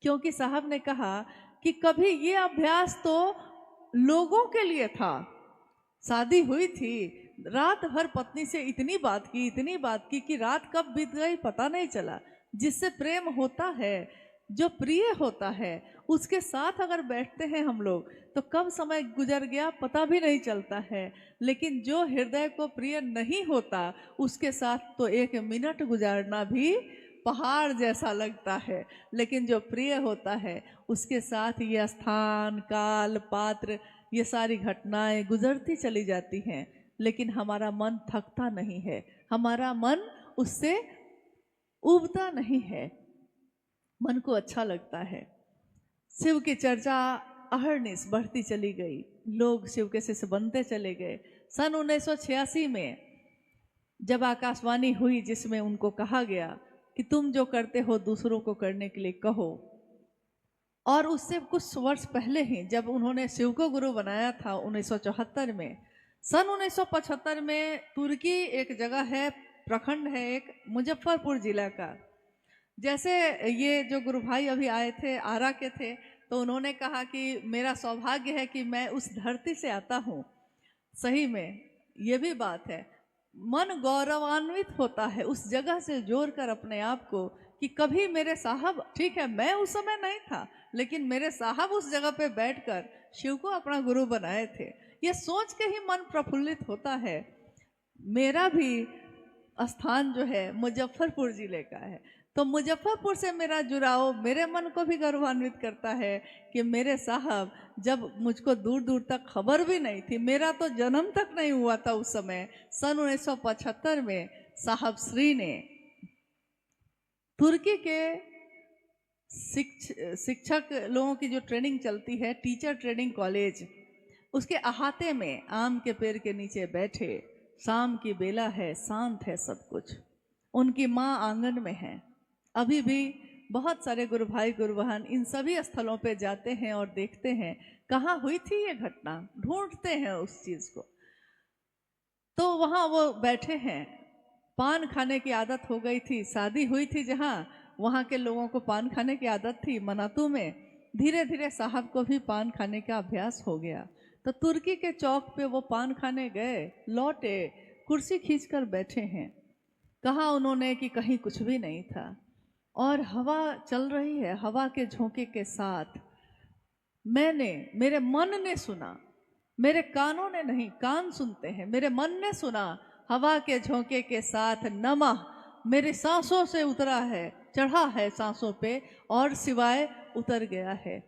क्योंकि साहब ने कहा कि कभी ये अभ्यास तो लोगों के लिए था। शादी हुई थी, रात भर पत्नी से इतनी बात की कि रात कब बीत गई पता नहीं चला। जिससे प्रेम होता है, जो प्रिय होता है, उसके साथ अगर बैठते हैं हम लोग तो कब समय गुजर गया पता भी नहीं चलता है। लेकिन जो हृदय को प्रिय नहीं होता उसके साथ तो 1 मिनट गुजारना भी पहाड़ जैसा लगता है। लेकिन जो प्रिय होता है उसके साथ ये स्थान काल पात्र ये सारी घटनाएं गुजरती चली जाती हैं, लेकिन हमारा मन थकता नहीं है, हमारा मन उससे उबता नहीं है, मन को अच्छा लगता है। शिव की चर्चा अहरनिश बढ़ती चली गई, लोग शिव के शिष्य बनते चले गए। सन 1986 में जब आकाशवाणी हुई जिसमें उनको कहा गया कि तुम जो करते हो दूसरों को करने के लिए कहो, और उससे कुछ वर्ष पहले ही जब उन्होंने शिव को गुरु बनाया था 1974 में, सन 1975 में तुर्की एक जगह है, प्रखंड है एक मुजफ्फरपुर जिला का। जैसे ये जो गुरु भाई अभी आए थे आरा के थे, तो उन्होंने कहा कि मेरा सौभाग्य है कि मैं उस धरती से आता हूँ। सही में ये भी बात है, मन गौरवान्वित होता है उस जगह से जोड़कर अपने आप को कि कभी मेरे साहब, ठीक है मैं उस समय नहीं था, लेकिन मेरे साहब उस जगह पे बैठकर शिव को अपना गुरु बनाए थे। ये सोच के ही मन प्रफुल्लित होता है। मेरा भी स्थान जो है मुजफ्फरपुर जिले का है, तो मुजफ्फरपुर से मेरा जुड़ाव मेरे मन को भी गौरवान्वित करता है कि मेरे साहब, जब मुझको दूर दूर तक खबर भी नहीं थी, मेरा तो जन्म तक नहीं हुआ था उस समय, सन 1975 में साहब श्री ने तुर्की के शिक्षक लोगों की जो ट्रेनिंग चलती है, टीचर ट्रेनिंग कॉलेज, उसके अहाते में आम के पेड़ के नीचे बैठे, शाम की बेला है, शांत है सब कुछ, उनकी माँ आंगन में है। अभी भी बहुत सारे गुरु भाई गुरु बहन इन सभी स्थलों पे जाते हैं और देखते हैं कहाँ हुई थी ये घटना, ढूंढते हैं उस चीज को। तो वहाँ वो बैठे हैं, पान खाने की आदत हो गई थी, शादी हुई थी जहाँ, वहाँ के लोगों को पान खाने की आदत थी मनातू में। धीरे धीरे साहब को भी पान खाने का अभ्यास हो गया, तो तुर्की के चौक पे वो पान खाने गए, लौटे, कुर्सी खींचकर बैठे हैं। कहा उन्होंने कि कहीं कुछ भी नहीं था, और हवा चल रही है, हवा के झोंके के साथ मेरे मन ने सुना, मेरे कानों ने नहीं, कान सुनते हैं, मेरे मन ने सुना, हवा के झोंके के साथ नमः मेरी सांसों से उतरा है, चढ़ा है सांसों पे और सिवाय उतर गया है।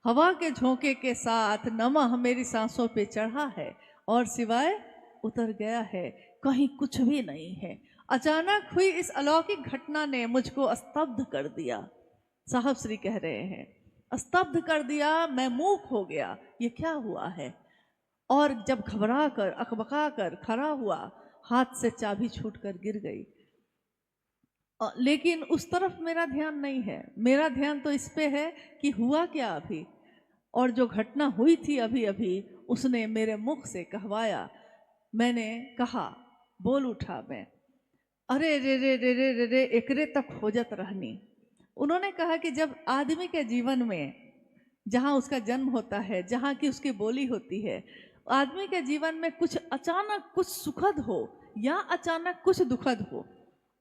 हवा के झोंके के साथ नमः मेरी सांसों पे चढ़ा है और सिवाय उतर गया है, कहीं कुछ भी नहीं है। अचानक हुई इस अलौकिक घटना ने मुझको स्तब्ध कर दिया, साहब श्री कह रहे हैं, स्तब्ध कर दिया, मैं मूक हो गया, ये क्या हुआ है। और जब घबरा कर अकबका कर खड़ा हुआ, हाथ से चाबी छूटकर गिर गई। लेकिन उस तरफ मेरा ध्यान नहीं है, मेरा ध्यान तो इस पे है कि हुआ क्या अभी, और जो घटना हुई थी अभी अभी उसने मेरे मुख से कहवाया। मैंने कहा, बोल उठा मैं, अरे रे रे रे रे रे रे एकरे तक खोजत रहनी। उन्होंने कहा कि जब आदमी के जीवन में, जहाँ उसका जन्म होता है, जहाँ की उसकी बोली होती है, आदमी के जीवन में कुछ अचानक कुछ सुखद हो या अचानक कुछ दुखद हो,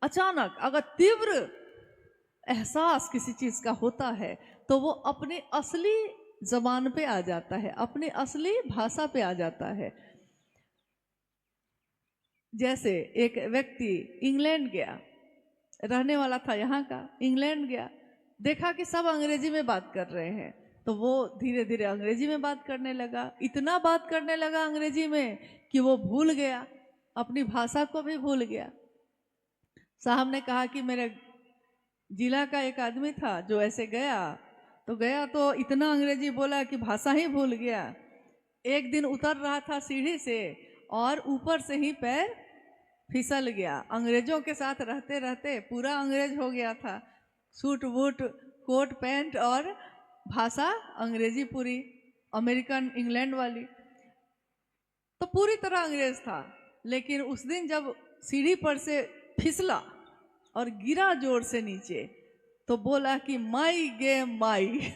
अचानक अगर तीव्र एहसास किसी चीज का होता है तो वो अपने असली जबान पे आ जाता है, अपनी असली भाषा पे आ जाता है। जैसे एक व्यक्ति इंग्लैंड गया, रहने वाला था यहाँ का, इंग्लैंड गया, देखा कि सब अंग्रेजी में बात कर रहे हैं, तो वो धीरे धीरे अंग्रेजी में बात करने लगा, इतना बात करने लगा अंग्रेजी में कि वो भूल गया, अपनी भाषा को भी भूल गया। साहब ने कहा कि मेरे जिला का एक आदमी था जो ऐसे गया तो इतना अंग्रेजी बोला कि भाषा ही भूल गया। एक दिन उतर रहा था सीढ़ी से और ऊपर से ही पैर फिसल गया, अंग्रेजों के साथ रहते रहते पूरा अंग्रेज हो गया था, सूट बूट कोट पैंट और भाषा अंग्रेजी पूरी, अमेरिकन इंग्लैंड वाली, तो पूरी तरह अंग्रेज था। लेकिन उस दिन जब सीढ़ी पर से फिसला और गिरा जोर से नीचे, तो बोला कि माई गे माई।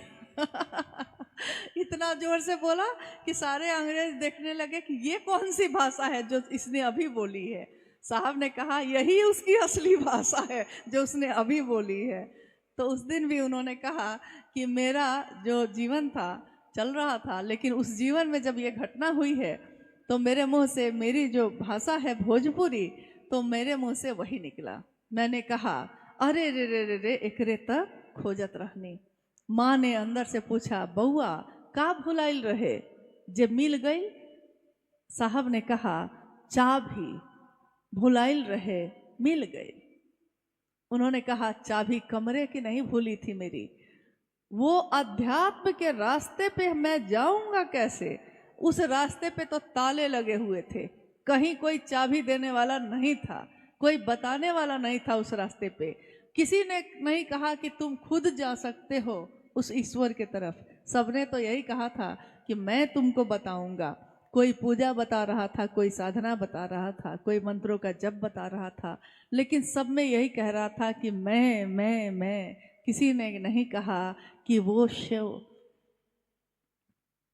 इतना जोर से बोला कि सारे अंग्रेज देखने लगे कि ये कौन सी भाषा है जो इसने अभी बोली है। साहब ने कहा यही उसकी असली भाषा है जो उसने अभी बोली है। तो उस दिन भी उन्होंने कहा कि मेरा जो जीवन था चल रहा था, लेकिन उस जीवन में जब ये घटना हुई है तो मेरे मुंह से, मेरी जो भाषा है भोजपुरी, तो मेरे मुंह से वही निकला। मैंने कहा अरे रे रे रे रे एकरे तक खोजत रहनी। माँ ने अंदर से पूछा बउआ का भुलाइल रहे जे मिल गई। साहब ने कहा चाबी भुलाइल रहे मिल गई। उन्होंने कहा चाबी कमरे की नहीं भूली थी मेरी, वो अध्यात्म के रास्ते पे मैं जाऊंगा कैसे? उस रास्ते पे तो ताले लगे हुए थे, कहीं कोई चाबी देने वाला नहीं था, कोई बताने वाला नहीं था उस रास्ते पे। किसी ने नहीं कहा कि तुम खुद जा सकते हो उस ईश्वर के तरफ। सबने तो यही कहा था कि मैं तुमको बताऊंगा। कोई पूजा बता रहा था, कोई साधना बता रहा था, कोई मंत्रों का जप बता रहा था, लेकिन सब में यही कह रहा था कि मैं। किसी ने नहीं कहा कि वो शिव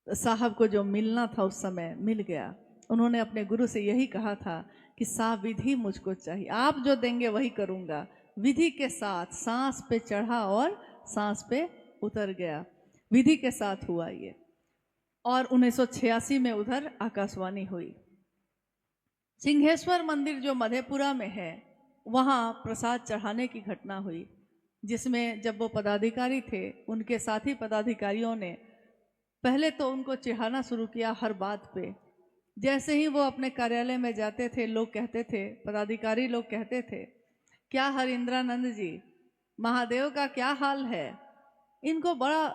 साहब को जो मिलना था उस समय मिल गया। उन्होंने अपने गुरु से यही कहा था कि साहब विधि मुझको चाहिए, आप जो देंगे वही करूँगा। विधि के साथ सांस पे चढ़ा और सांस पे उतर गया, विधि के साथ हुआ ये। और 1986 में उधर आकाशवाणी हुई। सिंहेश्वर मंदिर जो मधेपुरा में है, वहाँ प्रसाद चढ़ाने की घटना हुई, जिसमें जब वो पदाधिकारी थे, उनके साथी पदाधिकारियों ने पहले तो उनको चिढ़ाना शुरू किया हर बात पे। जैसे ही वो अपने कार्यालय में जाते थे, लोग कहते थे, पदाधिकारी लोग कहते थे, क्या हरिंद्रानंद जी, महादेव का क्या हाल है? इनको बड़ा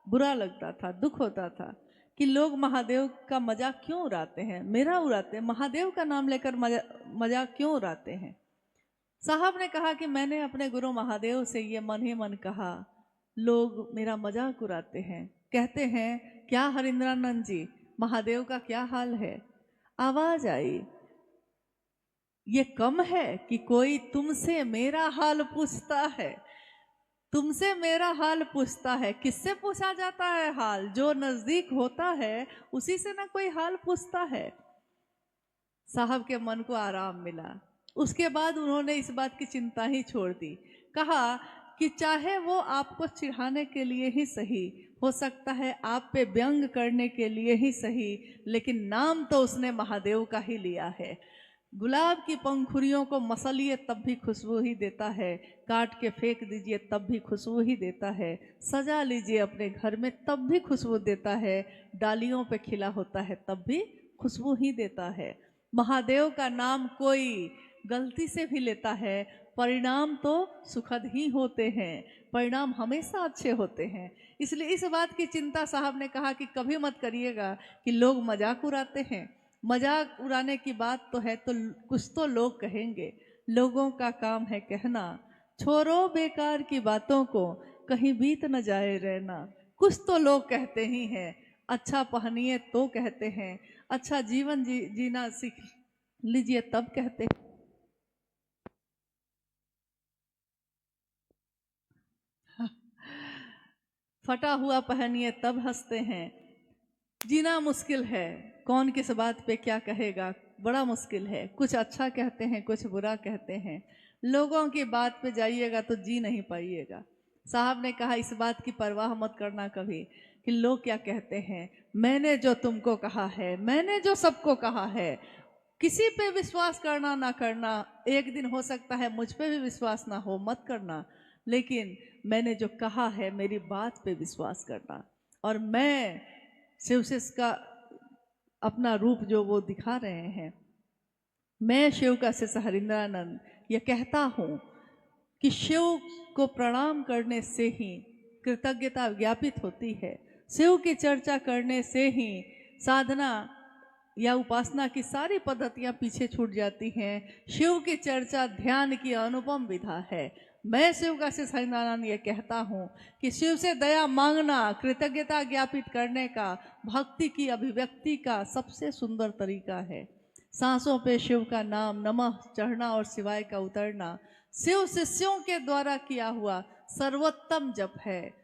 बुरा लगता था, दुख होता था कि लोग महादेव का मजाक क्यों उड़ाते हैं, मेरा उड़ाते हैं, महादेव का नाम लेकर मजाक क्यों उड़ाते हैं। साहब ने कहा कि मैंने अपने गुरु महादेव से ये मन ही मन कहा, लोग मेरा मजाक उड़ाते हैं, कहते हैं क्या हरिंद्रानंद जी, महादेव का क्या हाल है। आवाज आई, ये कम है कि कोई तुमसे मेरा हाल पूछता है, तुमसे मेरा हाल पूछता है। किससे पूछा जाता है हाल? जो नजदीक होता है उसी से ना कोई हाल पूछता है। साहब के मन को आराम मिला। उसके बाद उन्होंने इस बात की चिंता ही छोड़ दी। कहा कि चाहे वो आपको चिढ़ाने के लिए ही सही, हो सकता है आप पे व्यंग करने के लिए ही सही, लेकिन नाम तो उसने महादेव का ही लिया है। गुलाब की पंखुड़ियों को मसलिए तब भी खुशबू ही देता है, काट के फेंक दीजिए तब भी खुशबू ही देता है, सजा लीजिए अपने घर में तब भी खुशबू देता है, डालियों पे खिला होता है तब भी खुशबू ही देता है। महादेव का नाम कोई गलती से भी लेता है, परिणाम तो सुखद ही होते हैं, परिणाम हमेशा अच्छे होते हैं। इसलिए इस बात की चिंता साहब ने कहा कि कभी मत करिएगा कि लोग मजाक उड़ाते हैं। मजाक उड़ाने की बात तो है तो कुछ तो लोग कहेंगे, लोगों का काम है कहना, छोड़ो बेकार की बातों को, कहीं बीत न जाए रहना। कुछ तो लोग कहते ही हैं, अच्छा पहनिए तो कहते हैं, अच्छा जीवन जीना सीख लीजिए तब कहते हैं। फटा हुआ पहनिए तब हंसते हैं। जीना मुश्किल है, कौन किस बात पे क्या कहेगा, बड़ा मुश्किल है। कुछ अच्छा कहते हैं, कुछ बुरा कहते हैं। लोगों की बात पे जाइएगा तो जी नहीं पाइएगा। साहब ने कहा इस बात की परवाह मत करना कभी कि लोग क्या कहते हैं। मैंने जो तुमको कहा है, मैंने जो सबको कहा है, किसी पे विश्वास करना ना करना, एक दिन हो सकता है मुझ पे भी विश्वास ना हो, मत करना, लेकिन मैंने जो कहा है मेरी बात पे विश्वास करना। और मैं शिवशिष का अपना रूप जो वो दिखा रहे हैं, मैं शिव का शिष्य हरिंद्रानंद ये कहता हूँ कि शिव को प्रणाम करने से ही कृतज्ञता ज्ञापित होती है। शिव की चर्चा करने से ही साधना या उपासना की सारी पद्धतियाँ पीछे छूट जाती हैं। शिव की चर्चा ध्यान की अनुपम विधा है। मैं शिव का शिष्य हरिनारायण ये कहता हूँ कि शिव से दया मांगना कृतज्ञता ज्ञापित करने का, भक्ति की अभिव्यक्ति का सबसे सुंदर तरीका है। सांसों पे शिव का नाम नमः चढ़ना और शिवाय का उतरना शिव शिष्यों के द्वारा किया हुआ सर्वोत्तम जप है।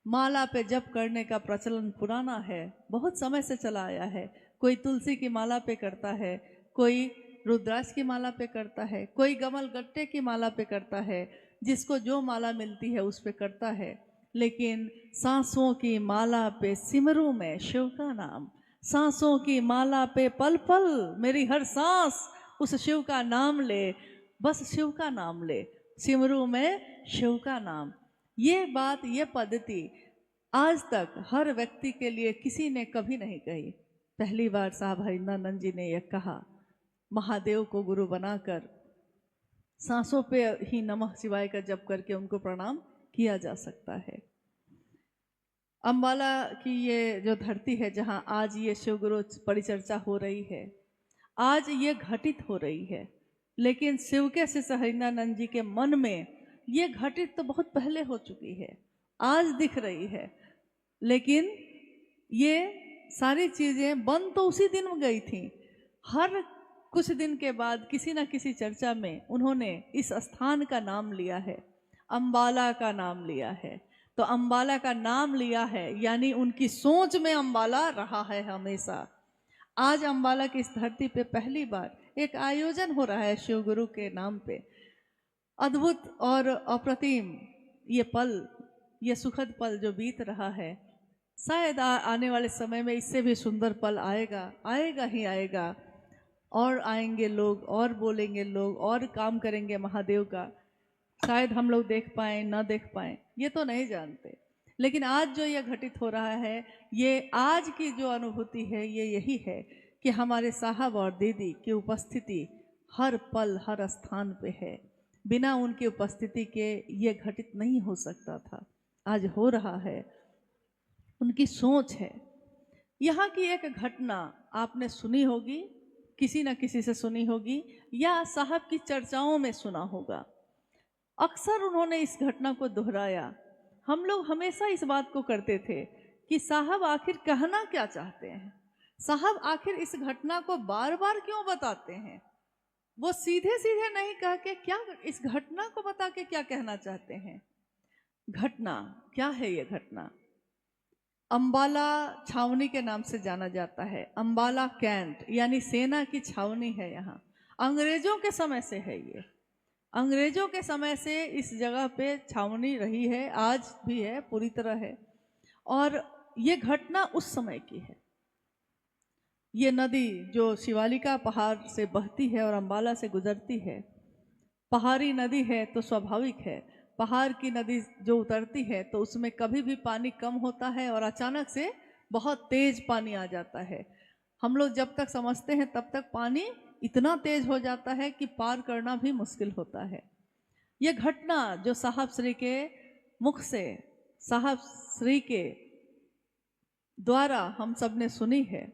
माला पे जप करने का प्रचलन पुराना है, बहुत समय से चला आया है। कोई तुलसी की माला पे करता है, कोई रुद्राक्ष की माला पे करता है, कोई कमल गट्टे की माला पे करता है, जिसको जो माला मिलती है उस पे करता है। लेकिन सांसों की माला पे सिमरू में शिव का नाम, सांसों की माला पे पल पल मेरी हर सांस उस शिव का नाम ले, बस शिव का नाम ले, सिमरू में शिव का नाम। ये बात, ये पद्धति आज तक हर व्यक्ति के लिए किसी ने कभी नहीं कही। पहली बार साहब हरिंद्रानंद जी ने यह कहा, महादेव को गुरु बनाकर सांसों पे ही नमः शिवाय का जप करके उनको प्रणाम किया जा सकता है। अंबाला की ये जो धरती है जहाँ आज ये शिवगुरु परिचर्चा हो रही है, आज ये घटित हो रही है, लेकिन शिव के शिष्य हरिंद्रानंद जी के मन में ये घटित तो बहुत पहले हो चुकी है, आज दिख रही है। लेकिन ये सारी चीज़ें बन तो उसी दिन में गई थी। हर कुछ दिन के बाद किसी न किसी चर्चा में उन्होंने इस स्थान का नाम लिया है, अंबाला का नाम लिया है। तो अंबाला का नाम लिया है यानी उनकी सोच में अंबाला रहा है हमेशा। आज अंबाला की इस धरती पे पहली बार एक आयोजन हो रहा है शिव गुरु के नाम पे। अद्भुत और अप्रतिम ये पल, ये सुखद पल जो बीत रहा है, शायद आने वाले समय में इससे भी सुंदर पल आएगा, आएगा ही आएगा। और आएंगे लोग, और बोलेंगे लोग, और काम करेंगे महादेव का। शायद हम लोग देख पाएँ ना देख पाएँ, ये तो नहीं जानते। लेकिन आज जो ये घटित हो रहा है, ये आज की जो अनुभूति है ये यही है कि हमारे साहब और दीदी की उपस्थिति हर पल हर स्थान पे है। बिना उनकी उपस्थिति के ये घटित नहीं हो सकता था, आज हो रहा है। उनकी सोच है। यहाँ की एक घटना आपने सुनी होगी, किसी न किसी से सुनी होगी, या साहब की चर्चाओं में सुना होगा। अक्सर उन्होंने इस घटना को दोहराया। हम लोग हमेशा इस बात को करते थे कि साहब आखिर कहना क्या चाहते हैं, साहब आखिर इस घटना को बार बार क्यों बताते हैं। वो सीधे सीधे नहीं कह के क्या इस घटना को बता के क्या कहना चाहते हैं। घटना क्या है? ये घटना अंबाला छावनी के नाम से जाना जाता है। अंबाला कैंट यानी सेना की छावनी है। यहाँ अंग्रेजों के समय से है। ये अंग्रेजों के समय से इस जगह पे छावनी रही है, आज भी है, पूरी तरह है। और ये घटना उस समय की है। ये नदी जो शिवालिका पहाड़ से बहती है और अंबाला से गुजरती है, पहाड़ी नदी है तो स्वाभाविक है, पहाड़ की नदी जो उतरती है तो उसमें कभी भी पानी कम होता है और अचानक से बहुत तेज पानी आ जाता है। हम लोग जब तक समझते हैं तब तक पानी इतना तेज हो जाता है कि पार करना भी मुश्किल होता है। ये घटना जो साहब श्री के मुख से, साहब श्री के द्वारा हम सब ने सुनी है,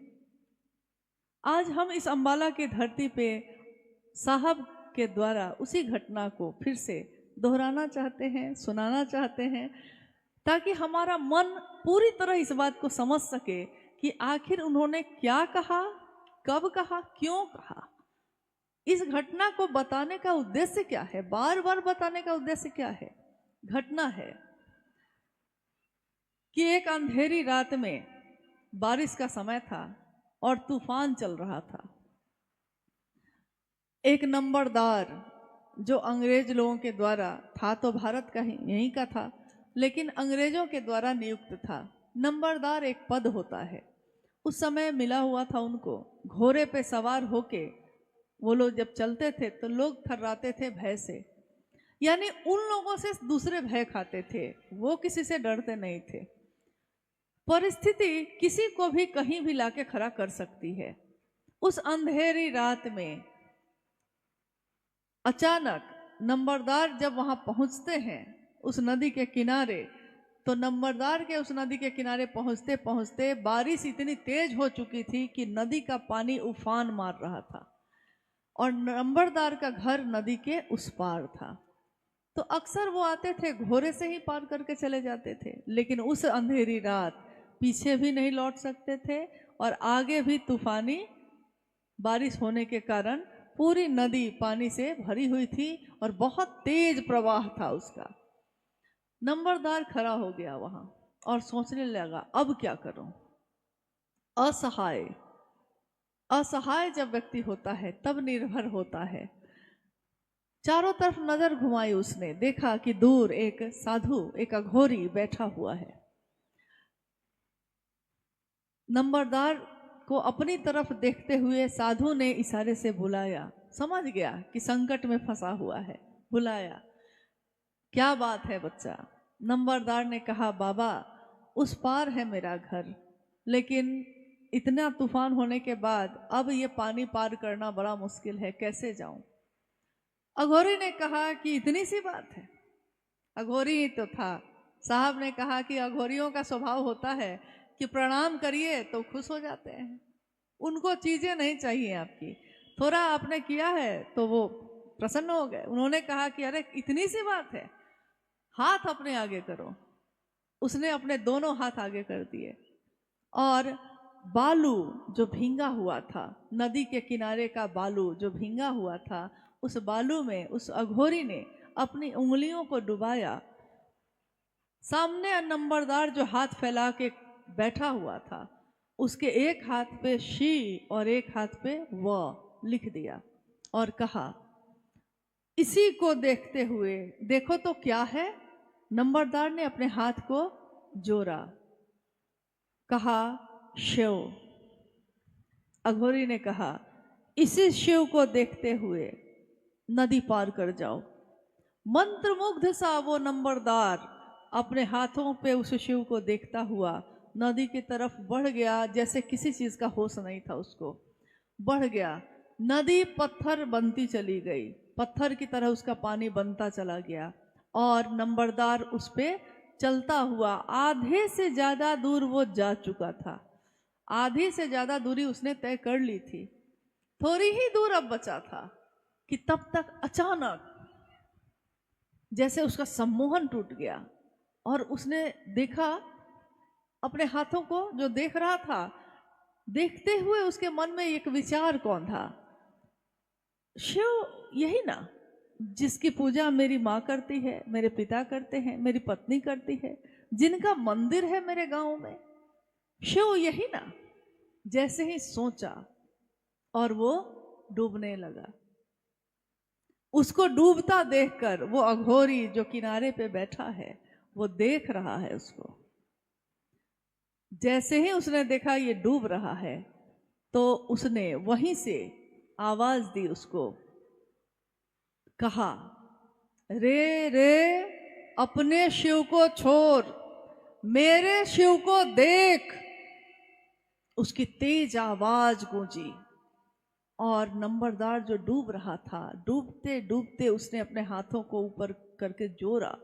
आज हम इस अंबाला की धरती पे साहब के द्वारा उसी घटना को फिर से दोहराना चाहते हैं, सुनाना चाहते हैं, ताकि हमारा मन पूरी तरह इस बात को समझ सके कि आखिर उन्होंने क्या कहा, कब कहा, क्यों कहा। इस घटना को बताने का उद्देश्य क्या है, बार बार बताने का उद्देश्य क्या है। घटना है कि एक अंधेरी रात में बारिश का समय था और तूफान चल रहा था। एक नंबरदार जो अंग्रेज लोगों के द्वारा था, तो भारत का ही यहीं का था, लेकिन अंग्रेजों के द्वारा नियुक्त था। नंबरदार एक पद होता है, उस समय मिला हुआ था उनको। घोड़े पे सवार होके वो लोग जब चलते थे तो लोग थर्राते थे भय से, यानी उन लोगों से दूसरे भय खाते थे, वो किसी से डरते नहीं थे। परिस्थिति किसी को भी कहीं भी लाके खड़ा कर सकती है। उस अंधेरी रात में अचानक नंबरदार जब वहां पहुंचते हैं उस नदी के किनारे, तो नंबरदार के उस नदी के किनारे पहुंचते पहुंचते बारिश इतनी तेज हो चुकी थी कि नदी का पानी उफान मार रहा था और नंबरदार का घर नदी के उस पार था। तो अक्सर वो आते थे, घोड़े से ही पार करके चले जाते थे, लेकिन उस अंधेरी रात पीछे भी नहीं लौट सकते थे और आगे भी तूफानी बारिश होने के कारण पूरी नदी पानी से भरी हुई थी और बहुत तेज प्रवाह था उसका। नंबरदार खड़ा हो गया वहां और सोचने लगा अब क्या करूं। असहाय, असहाय जब व्यक्ति होता है तब निर्भर होता है। चारों तरफ नजर घुमाई उसने, देखा कि दूर एक साधु, एक अघोरी बैठा हुआ है। नंबरदार को अपनी तरफ देखते हुए साधु ने इशारे से बुलाया। समझ गया कि संकट में फंसा हुआ है, बुलाया। क्या बात है बच्चा? नंबरदार ने कहा, बाबा उस पार है मेरा घर, लेकिन इतना तूफान होने के बाद अब ये पानी पार करना बड़ा मुश्किल है, कैसे जाऊं? अघोरी ने कहा कि इतनी सी बात है। अघोरी ही तो था। साहब ने कहा कि अघोरियों का स्वभाव होता है कि प्रणाम करिए तो खुश हो जाते हैं, उनको चीजें नहीं चाहिए आपकी, थोड़ा आपने किया है तो वो प्रसन्न हो गए। उन्होंने कहा कि अरे इतनी सी बात है, हाथ अपने आगे करो। उसने अपने दोनों हाथ आगे कर दिए और बालू जो भींगा हुआ था, नदी के किनारे का बालू जो भींगा हुआ था, उस बालू में उस अघोरी ने अपनी उंगलियों को डुबाया। सामने नंबरदार जो हाथ फैला के बैठा हुआ था, उसके एक हाथ पे शी और एक हाथ पे व लिख दिया और कहा, इसी को देखते हुए देखो तो क्या है। नंबरदार ने अपने हाथ को जोड़ा, कहा शिव। अघोरी ने कहा, इसी शिव को देखते हुए नदी पार कर जाओ। मंत्रमुग्ध सा वो नंबरदार अपने हाथों पे उस शिव को देखता हुआ नदी की तरफ बढ़ गया, जैसे किसी चीज का होश नहीं था उसको। बढ़ गया, नदी पत्थर बनती चली गई, पत्थर की तरह उसका पानी बनता चला गया और नंबरदार उस पे चलता हुआ आधे से ज्यादा दूर वो जा चुका था। आधी से ज्यादा दूरी उसने तय कर ली थी, थोड़ी ही दूर अब बचा था कि तब तक अचानक जैसे उसका सम्मोहन टूट गया और उसने देखा अपने हाथों को, जो देख रहा था। देखते हुए उसके मन में एक विचार कौन था? शिव यही ना जिसकी पूजा मेरी माँ करती है, मेरे पिता करते हैं, मेरी पत्नी करती है, जिनका मंदिर है मेरे गांव में, शिव यही ना। जैसे ही सोचा और वो डूबने लगा। उसको डूबता देखकर वो अघोरी जो किनारे पे बैठा है वो देख रहा है उसको। जैसे ही उसने देखा ये डूब रहा है तो उसने वहीं से आवाज दी उसको, कहा, रे रे अपने शिव को छोड़, मेरे शिव को देख। उसकी तेज आवाज गूंजी और नंबरदार जो डूब रहा था, डूबते डूबते उसने अपने हाथों को ऊपर करके जोड़ा,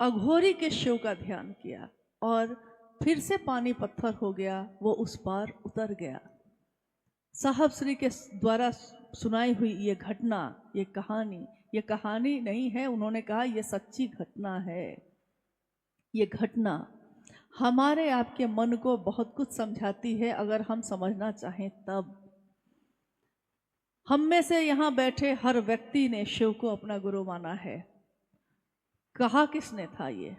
अघोरी के शिव का ध्यान किया और फिर से पानी पत्थर हो गया, वो उस पार उतर गया। साहब श्री के द्वारा सुनाई हुई ये घटना, ये कहानी नहीं है, उन्होंने कहा ये सच्ची घटना है। ये घटना हमारे आपके मन को बहुत कुछ समझाती है अगर हम समझना चाहें तब। हम में से यहाँ बैठे हर व्यक्ति ने शिव को अपना गुरु माना है। कहा किसने था ये?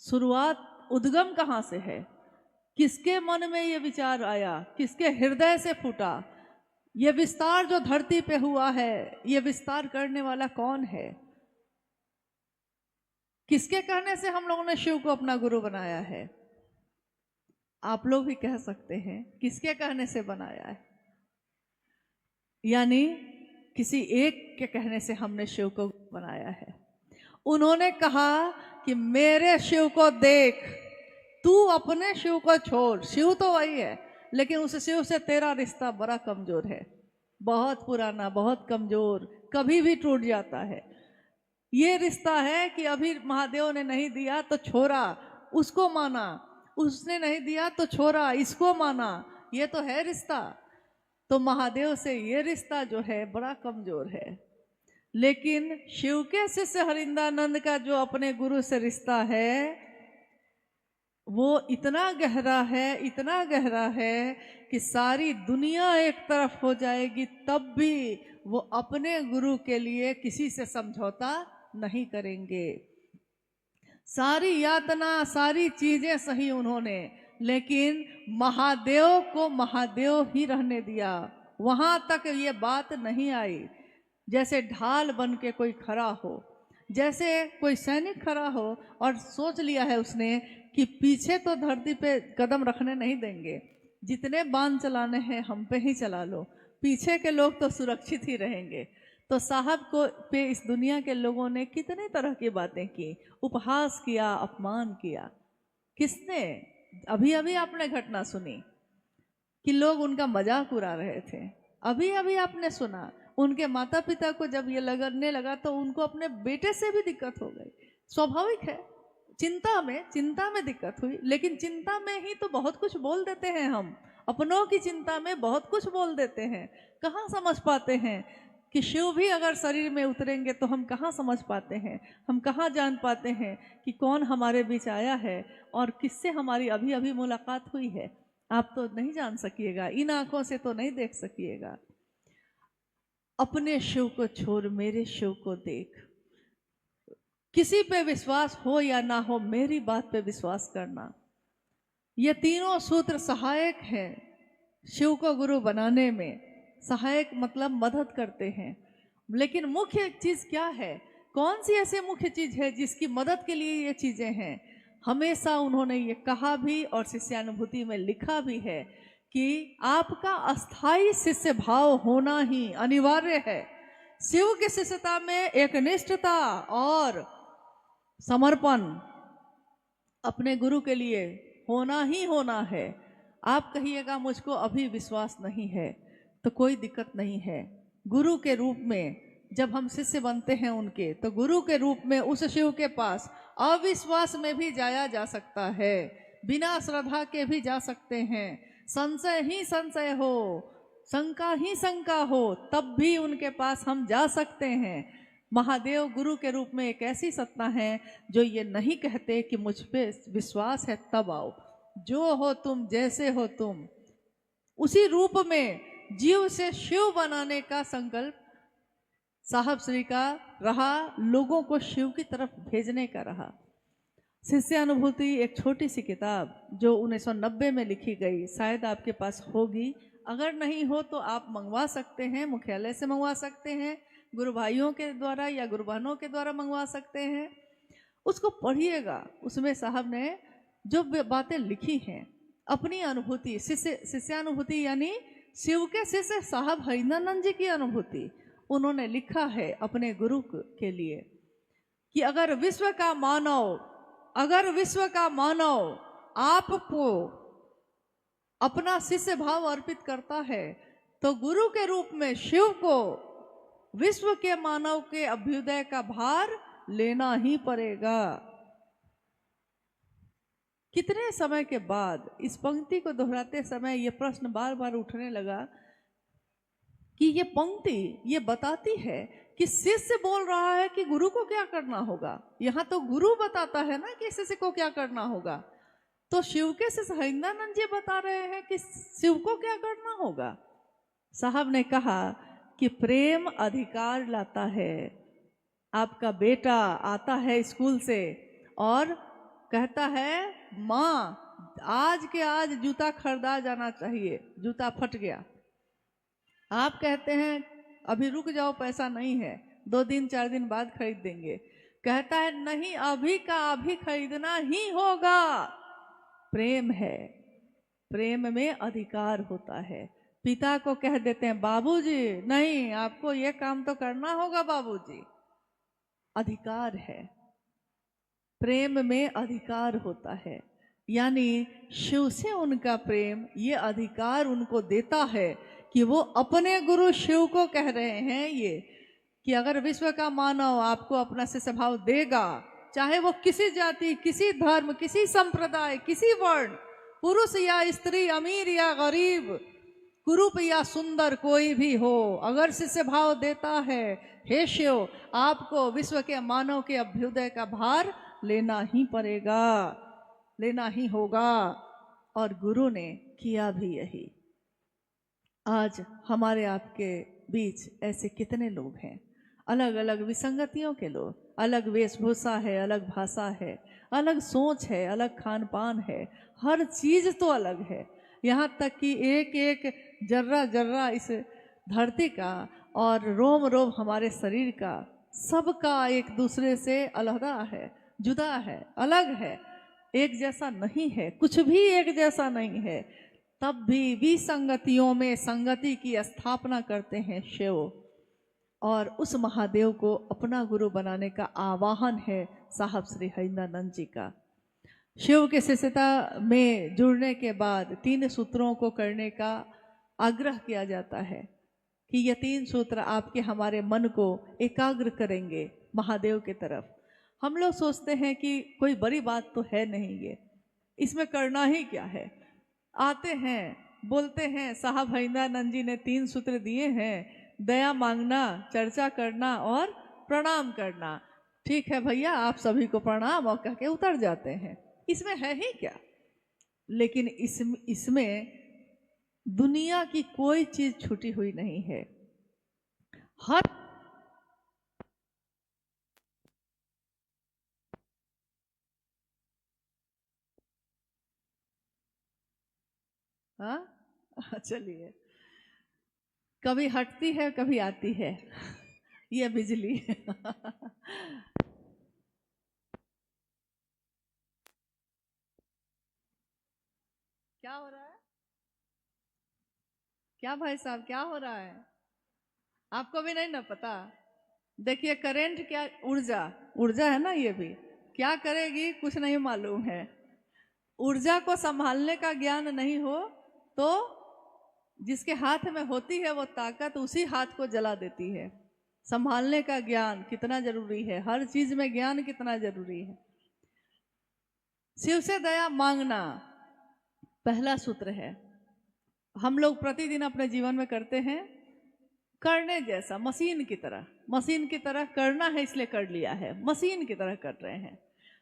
शुरुआत, उद्गम कहाँ से है? किसके मन में ये विचार आया? किसके हृदय से फूटा? ये विस्तार जो धरती पे हुआ है, ये विस्तार करने वाला कौन है? किसके कहने से हम लोगों ने शिव को अपना गुरु बनाया है? आप लोग भी कह सकते हैं किसके कहने से बनाया है। यानी किसी एक के कहने से हमने शिव को बनाया है। उन्होंने कहा कि मेरे शिव को देख, तू अपने शिव को छोड़। शिव तो वही है, लेकिन उस शिव से तेरा रिश्ता बड़ा कमजोर है, बहुत पुराना, बहुत कमजोर, कभी भी टूट जाता है। ये रिश्ता है कि अभी महादेव ने नहीं दिया तो छोड़ा, उसको माना, उसने नहीं दिया तो छोड़ा, इसको माना, ये तो है रिश्ता। तो महादेव से ये रिश्ता जो है बड़ा कमजोर है। लेकिन शिव के शिष्य हरिंदानंद का जो अपने गुरु से रिश्ता है वो इतना गहरा है, इतना गहरा है कि सारी दुनिया एक तरफ हो जाएगी तब भी वो अपने गुरु के लिए किसी से समझौता नहीं करेंगे। सारी यातना, सारी चीजें सही उन्होंने, लेकिन महादेव को महादेव ही रहने दिया। वहां तक ये बात नहीं आई जैसे ढाल बन के कोई खड़ा हो, जैसे कोई सैनिक खड़ा हो और सोच लिया है उसने कि पीछे तो धरती पे कदम रखने नहीं देंगे, जितने बाण चलाने हैं हम पे ही चला लो, पीछे के लोग तो सुरक्षित ही रहेंगे। तो साहब को पे इस दुनिया के लोगों ने कितने तरह की बातें की, उपहास किया, अपमान किया। किसने? अभी अभी आपने घटना सुनी कि लोग उनका मजाक उड़ा रहे थे। अभी अभी आपने सुना उनके माता पिता को जब ये लगने लगा तो उनको अपने बेटे से भी दिक्कत हो गई। स्वाभाविक है, चिंता में दिक्कत हुई, लेकिन चिंता में ही तो बहुत कुछ बोल देते हैं हम। अपनों की चिंता में बहुत कुछ बोल देते हैं। कहाँ समझ पाते हैं कि शिव भी अगर शरीर में उतरेंगे तो हम कहाँ समझ पाते हैं, हम कहाँ जान पाते हैं कि कौन हमारे बीच आया है और किससे हमारी अभी अभी मुलाकात हुई है। आप तो नहीं जान सकिएगा, इन आंखों से तो नहीं देख सकिएगा। अपने शिव को छोड़ मेरे शिव को देख। किसी पे विश्वास हो या ना हो, मेरी बात पे विश्वास करना। ये तीनों सूत्र सहायक हैं शिव को गुरु बनाने में। सहायक मतलब मदद करते हैं, लेकिन मुख्य चीज क्या है? कौन सी ऐसी मुख्य चीज है जिसकी मदद के लिए ये चीजें हैं? हमेशा उन्होंने ये कहा भी और शिष्यानुभूति में लिखा भी है कि आपका अस्थाई शिष्य भाव होना ही अनिवार्य है। शिव की शिष्यता में एक निष्ठता और समर्पण अपने गुरु के लिए होना ही होना है। आप कहिएगा मुझको अभी विश्वास नहीं है, तो कोई दिक्कत नहीं है। गुरु के रूप में जब हम शिष्य बनते हैं उनके, तो गुरु के रूप में उस शिव के पास अविश्वास में भी जाया जा सकता है, बिना श्रद्धा के भी जा सकते हैं। संशय ही संशय हो, शंका ही शंका हो, तब भी उनके पास हम जा सकते हैं। महादेव गुरु के रूप में एक ऐसी सत्ता है जो ये नहीं कहते कि मुझ पे विश्वास है तब आओ, जो हो तुम, जैसे हो तुम। उसी रूप में जीव से शिव बनाने का संकल्प साहब श्री का रहा, लोगों को शिव की तरफ भेजने का रहा। शिष्यानुभूति एक छोटी सी किताब जो 1990 में लिखी गई, शायद आपके पास होगी, अगर नहीं हो तो आप मंगवा सकते हैं, मुख्यालय से मंगवा सकते हैं, गुरु भाइयों के द्वारा या गुरु बहनों के द्वारा मंगवा सकते हैं। उसको पढ़िएगा। उसमें साहब ने जो बातें लिखी हैं, अपनी अनुभूति, शिष्यानुभूति यानी शिव के शिष्य साहब हरिंदरानंद जी की अनुभूति उन्होंने लिखा है अपने गुरु के लिए कि अगर विश्व का मानव आपको अपना शिष्य भाव अर्पित करता है, तो गुरु के रूप में शिव को विश्व के मानव के अभ्युदय का भार लेना ही पड़ेगा। कितने समय के बाद इस पंक्ति को दोहराते समय ये प्रश्न बार बार उठने लगा कि ये पंक्ति ये बताती है कि शिष्य बोल रहा है कि गुरु को क्या करना होगा। यहाँ तो गुरु बताता है ना कि शिष्य को क्या करना होगा, तो शिव के शिष्य हरिंदरानंद जी बता रहे हैं कि शिव को क्या करना होगा। साहब ने कहा कि प्रेम अधिकार लाता है। आपका बेटा आता है स्कूल से और कहता है माँ आज के आज जूता खरीदा जाना चाहिए, जूता फट गया। आप कहते हैं अभी रुक जाओ, पैसा नहीं है, 2 दिन 4 दिन बाद खरीद देंगे। कहता है नहीं, अभी का अभी खरीदना ही होगा। प्रेम है, प्रेम में अधिकार होता है। पिता को कह देते हैं बाबूजी नहीं, आपको ये काम तो करना होगा बाबूजी। अधिकार है, प्रेम में अधिकार होता है। यानी शिव से उनका प्रेम ये अधिकार उनको देता है कि वो अपने गुरु शिव को कह रहे हैं ये कि अगर विश्व का मानव आपको अपना शिष्य भाव देगा, चाहे वो किसी जाति, किसी धर्म, किसी संप्रदाय, किसी वर्ण, पुरुष या स्त्री, अमीर या गरीब, कुरूप या सुंदर, कोई भी हो, अगर शिष्य भाव देता है, हे शिव आपको विश्व के मानव के अभ्युदय का भार लेना ही पड़ेगा, लेना ही होगा। और गुरु ने किया भी यही। आज हमारे आपके बीच ऐसे कितने लोग हैं, अलग अलग विसंगतियों के लोग, अलग वेशभूषा है, अलग भाषा है, अलग सोच है, अलग खान पान है, हर चीज़ तो अलग है। यहाँ तक कि एक एक जर्रा जर्रा इस धरती का और रोम रोम हमारे शरीर का, सबका एक दूसरे से अलहदा है, जुदा है, अलग है, एक जैसा नहीं है, कुछ भी एक जैसा नहीं है। तब भी विसंगतियों में संगति की स्थापना करते हैं शिव, और उस महादेव को अपना गुरु बनाने का आवाहन है साहब श्री हरिंद्रानंद जी का। शिव के शिष्यता में जुड़ने के बाद 3 सूत्रों को करने का आग्रह किया जाता है कि ये 3 सूत्र आपके हमारे मन को एकाग्र करेंगे महादेव की तरफ। हम लोग सोचते हैं कि कोई बड़ी बात तो है नहीं, ये इसमें करना ही क्या है। आते हैं, बोलते हैं साहब हरिंद्रानंद जी ने 3 सूत्र दिए हैं, दया मांगना, चर्चा करना और प्रणाम करना। ठीक है भैया, आप सभी को प्रणाम और कह के उतर जाते हैं, इसमें है ही क्या। लेकिन इसमें दुनिया की कोई चीज छूटी हुई नहीं है। हर हाँ चलिए, कभी हटती है कभी आती है ये बिजली क्या हो रहा है, क्या भाई साहब क्या हो रहा है, आपको भी नहीं ना पता। देखिए करंट क्या, ऊर्जा, ऊर्जा है ना, ये भी क्या करेगी कुछ नहीं मालूम है। ऊर्जा को संभालने का ज्ञान नहीं हो तो जिसके हाथ में होती है वो ताकत उसी हाथ को जला देती है। संभालने का ज्ञान कितना जरूरी है, हर चीज में ज्ञान कितना जरूरी है। शिव से दया मांगना पहला सूत्र है। हम लोग प्रतिदिन अपने जीवन में करते हैं, करने जैसा, मशीन की तरह करना है इसलिए कर लिया है, मशीन की तरह कर रहे हैं।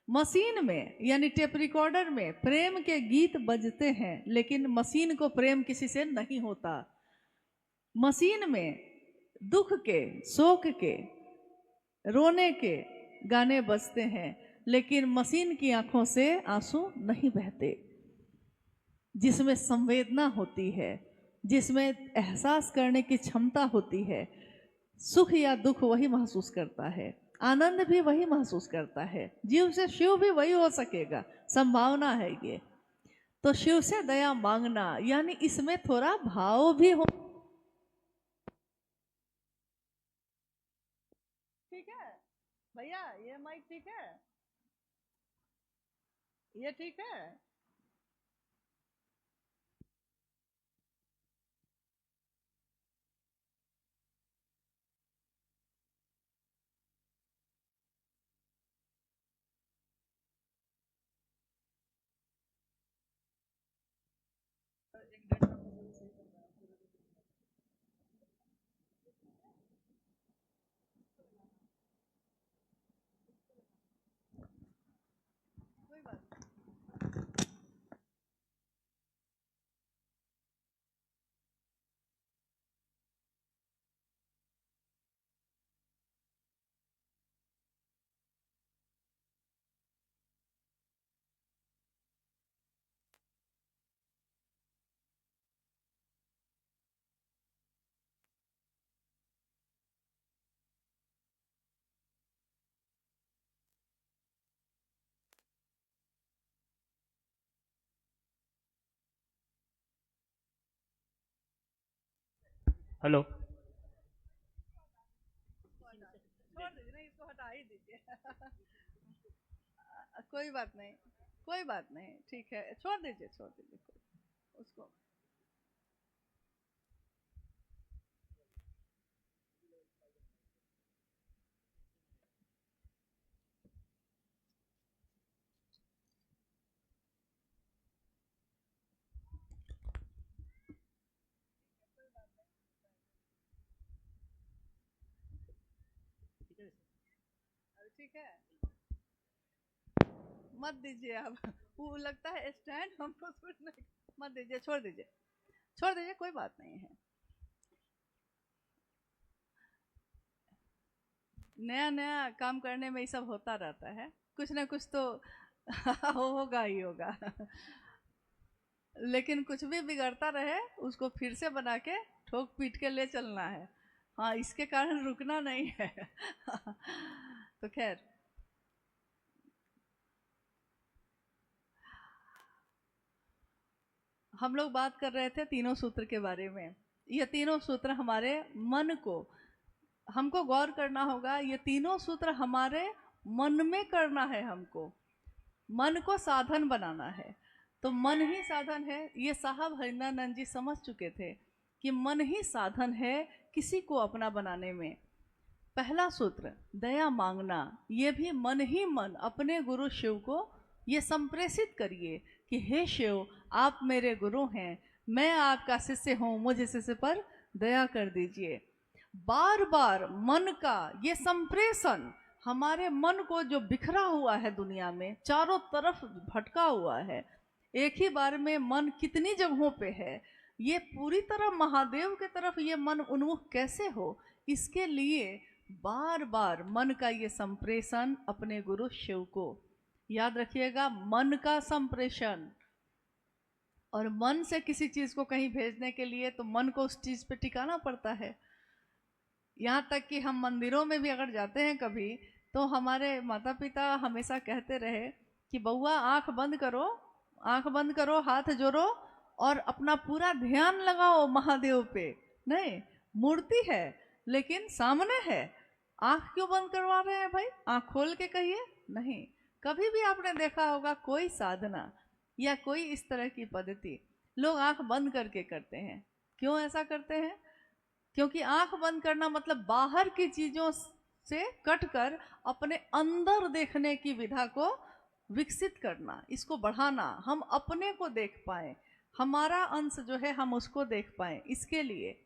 मशीन में यानी टेप रिकॉर्डर में प्रेम के गीत बजते हैं, लेकिन मशीन को प्रेम किसी से नहीं होता। मशीन में दुख के, शोक के, रोने के गाने बजते हैं, लेकिन मशीन की आंखों से आंसू नहीं बहते। जिसमें संवेदना होती है, जिसमें एहसास करने की क्षमता होती है, सुख या दुख वही महसूस करता है, आनंद भी वही महसूस करता है। जीव से शिव भी वही हो सकेगा, संभावना है ये। तो शिव से दया मांगना यानी इसमें थोड़ा भाव भी हो। ठीक है भैया, ये माइक ठीक है, ये ठीक है। कोई बात हेलो। छोड़ दीजिए, नहीं इसको हटा ही दीजिए कोई बात नहीं, कोई बात नहीं, ठीक है, छोड़ दीजिए, छोड़ दीजिए उसको। ठीक है, मत दीजिए आप वो लगता है स्टैंड हमको सूट नहीं, मत दीजिए, छोड़ दीजिए, छोड़ दीजिए, कोई बात नहीं है। नया नया काम करने में ये सब होता रहता है, कुछ ना कुछ तो होगा ही होगा। लेकिन कुछ भी बिगड़ता रहे उसको फिर से बना के ठोक पीट के ले चलना है। हाँ, इसके कारण रुकना नहीं है। तो खैर, हम लोग बात कर रहे थे तीनों सूत्र के बारे में। ये तीनों सूत्र हमारे मन को, हमको गौर करना होगा, ये तीनों सूत्र हमारे मन में करना है। हमको मन को साधन बनाना है। तो मन ही साधन है, ये साहब हरिंद्रानंद जी समझ चुके थे कि मन ही साधन है किसी को अपना बनाने में। पहला सूत्र दया मांगना, ये भी मन ही मन अपने गुरु शिव को ये संप्रेषित करिए कि हे शिव, आप मेरे गुरु हैं, मैं आपका शिष्य हूँ, मुझे शिष्य पर दया कर दीजिए। बार बार मन का ये संप्रेषण, हमारे मन को जो बिखरा हुआ है दुनिया में, चारों तरफ भटका हुआ है, एक ही बार में मन कितनी जगहों पे है, ये पूरी तरह महादेव के तरफ ये मन उन्मुख कैसे हो, इसके लिए बार बार मन का ये संप्रेषण अपने गुरु शिव को। याद रखिएगा, मन का संप्रेषण। और मन से किसी चीज को कहीं भेजने के लिए तो मन को उस चीज पे टिकाना पड़ता है। यहाँ तक कि हम मंदिरों में भी अगर जाते हैं कभी, तो हमारे माता पिता हमेशा कहते रहे कि बउआ आंख बंद करो, आंख बंद करो, हाथ जोड़ो और अपना पूरा ध्यान लगाओ महादेव पे। नहीं, मूर्ति है लेकिन सामने है, आंख क्यों बंद करवा रहे हैं भाई, आंख खोल के कहिए। नहीं, कभी भी आपने देखा होगा कोई साधना या कोई इस तरह की पद्धति लोग आंख बंद करके करते हैं। क्यों ऐसा करते हैं? क्योंकि आंख बंद करना मतलब बाहर की चीजों से कटकर अपने अंदर देखने की विधा को विकसित करना, इसको बढ़ाना, हम अपने को देख पाए, हमारा अंश जो है हम उसको देख पाए। इसके लिए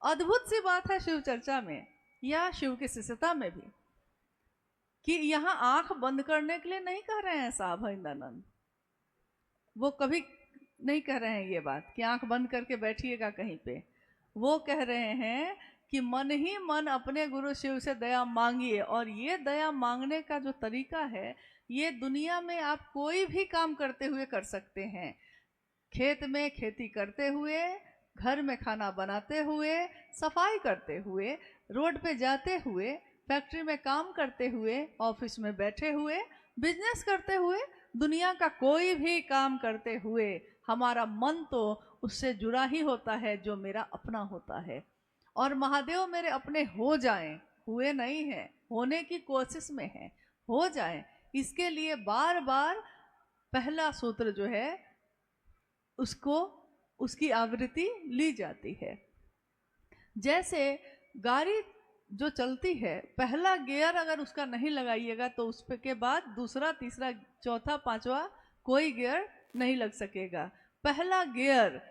अद्भुत सी बात है शिव चर्चा में या शिव की शिष्यता में भी कि यहाँ आंख बंद करने के लिए नहीं कह रहे हैं साहब हरिंद्रानंद। वो कभी नहीं कह रहे हैं ये बात कि आंख बंद करके बैठिएगा कहीं पे। वो कह रहे हैं कि मन ही मन अपने गुरु शिव से दया मांगिए। और ये दया मांगने का जो तरीका है, ये दुनिया में आप कोई भी काम करते हुए कर सकते हैं। खेत में खेती करते हुए, घर में खाना बनाते हुए, सफाई करते हुए, रोड पे जाते हुए, फैक्ट्री में काम करते हुए, ऑफिस में बैठे हुए, बिजनेस करते हुए, दुनिया का कोई भी काम करते हुए हमारा मन तो उससे जुड़ा ही होता है जो मेरा अपना होता है। और महादेव मेरे अपने हो जाएं, हुए नहीं हैं, होने की कोशिश में हैं, हो जाएं, इसके लिए बार बार पहला सूत्र जो है उसको, उसकी आवृत्ति ली जाती है। जैसे गाड़ी जो चलती है, पहला गियर अगर उसका नहीं लगाइएगा तो उसके बाद दूसरा, तीसरा, चौथा, पांचवा कोई गियर नहीं लग सकेगा। पहला गियर